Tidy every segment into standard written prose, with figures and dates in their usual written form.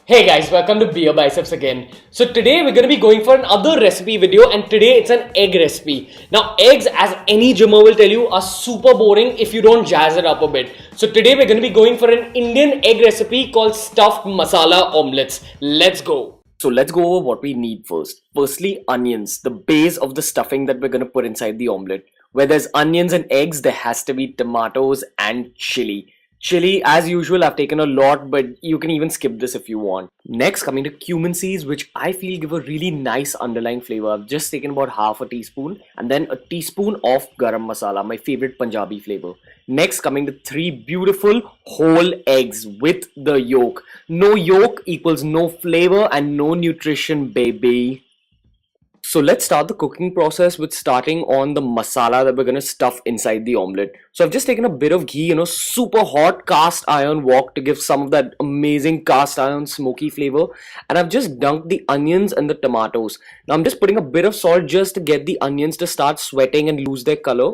Hey guys, welcome to BeerBiceps again. So today we're going to be going for another recipe video, and today it's an egg recipe. Now eggs, as any gymmer will tell you, are super boring if you don't jazz it up a bit. So today we're going to be going for an Indian egg recipe called stuffed masala omelettes. Let's go. So let's go over what we need first. Firstly, onions, the base of the stuffing that we're going to put inside the omelette. Where there's onions and eggs, there has to be tomatoes and chili. Chili, as usual, I've taken a lot, but you can even skip this if you want. Next, coming to cumin seeds, which I feel give a really nice underlying flavor. I've just taken about half a teaspoon, and then a teaspoon of Garam Masala, my favorite Punjabi flavor. Next, coming to 3 beautiful whole eggs with the yolk. No yolk equals no flavor and no nutrition, baby. So let's start the cooking process with starting on the masala that we're going to stuff inside the omelette. So I've just taken a bit of ghee, super hot cast iron wok to give some of that amazing cast iron smoky flavor. And I've just dunked the onions and the tomatoes. Now I'm just putting a bit of salt just to get the onions to start sweating and lose their color.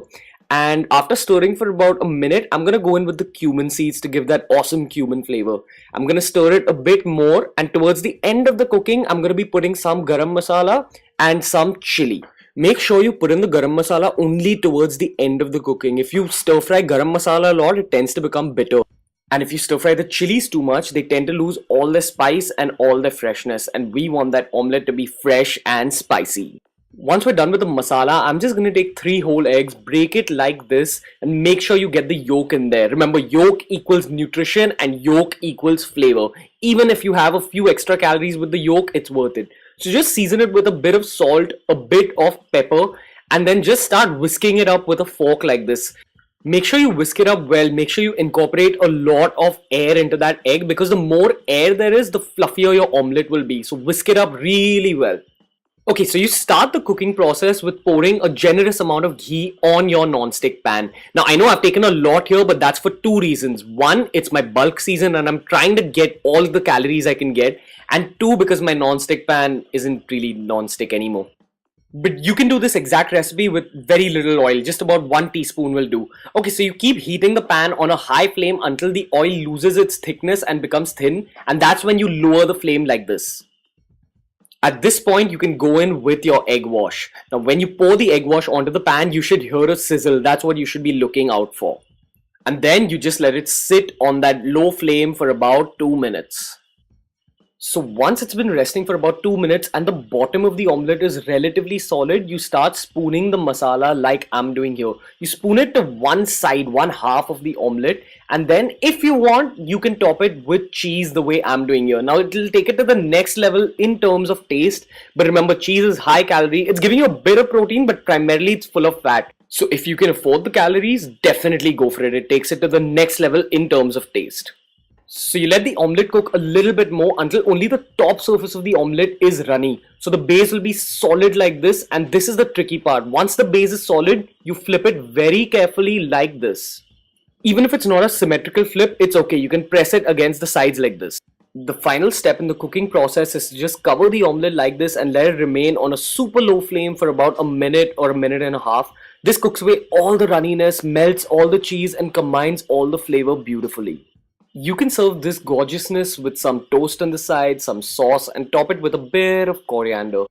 And after stirring for about a minute, I'm going to go in with the cumin seeds to give that awesome cumin flavor. I'm going to stir it a bit more, and towards the end of the cooking, I'm going to be putting some garam masala and some chili. Make sure you put in the garam masala only towards the end of the cooking. If you stir fry garam masala a lot, it tends to become bitter. And if you stir fry the chilies too much, they tend to lose all their spice and all their freshness. And we want that omelette to be fresh and spicy. Once we're done with the masala, I'm just going to take 3 whole eggs, break it like this, and make sure you get the yolk in there. Remember, yolk equals nutrition and yolk equals flavor. Even if you have a few extra calories with the yolk, it's worth it. So just season it with a bit of salt, a bit of pepper, and then just start whisking it up with a fork like this. Make sure you whisk it up well. Make sure you incorporate a lot of air into that egg, because the more air there is, the fluffier your omelette will be. So whisk it up really well. Okay, so you start the cooking process with pouring a generous amount of ghee on your non-stick pan. Now, I know I've taken a lot here, but that's for 2 reasons. 1, it's my bulk season and I'm trying to get all the calories I can get. And 2, because my non-stick pan isn't really non-stick anymore. But you can do this exact recipe with very little oil. Just about 1 teaspoon will do. Okay, so you keep heating the pan on a high flame until the oil loses its thickness and becomes thin. And that's when you lower the flame like this. At this point, you can go in with your egg wash. Now, when you pour the egg wash onto the pan, you should hear a sizzle. That's what you should be looking out for. And then you just let it sit on that low flame for about 2 minutes. So once it's been resting for about 2 minutes and the bottom of the omelette is relatively solid, you start spooning the masala like I'm doing here. You spoon it to one side, one half of the omelette, and then if you want, you can top it with cheese the way I'm doing here. Now it'll take it to the next level in terms of taste, but remember, cheese is high calorie. It's giving you a bit of protein, but primarily it's full of fat. So if you can afford the calories, definitely go for it. It takes it to the next level in terms of taste. So you let the omelette cook a little bit more until only the top surface of the omelette is runny. So the base will be solid like this, and this is the tricky part. Once the base is solid, you flip it very carefully like this. Even if it's not a symmetrical flip, it's okay. You can press it against the sides like this. The final step in the cooking process is to just cover the omelette like this and let it remain on a super low flame for about a minute or a minute and a half. This cooks away all the runniness, melts all the cheese, and combines all the flavor beautifully. You can serve this gorgeousness with some toast on the side, some sauce, and top it with a bit of coriander.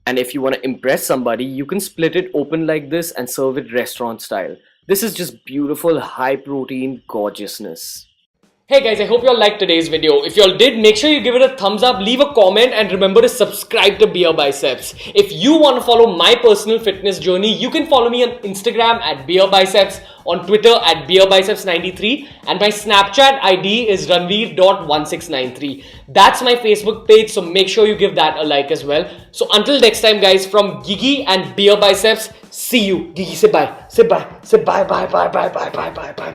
And if you want to impress somebody, you can split it open like this and serve it restaurant style. This is just beautiful, high protein gorgeousness. Hey guys, I hope you all liked today's video. If you all did, make sure you give it a thumbs up, leave a comment, and remember to subscribe to BeerBiceps. If you want to follow my personal fitness journey, you can follow me on Instagram at BeerBiceps, on Twitter at BeerBiceps93, and my Snapchat ID is ranveer.1693. That's my Facebook page, so make sure you give that a like as well. So until next time guys, from Ghee and BeerBiceps, see you. Ghee, say bye. Say bye. Say bye, bye, bye, bye, bye, bye, bye, bye.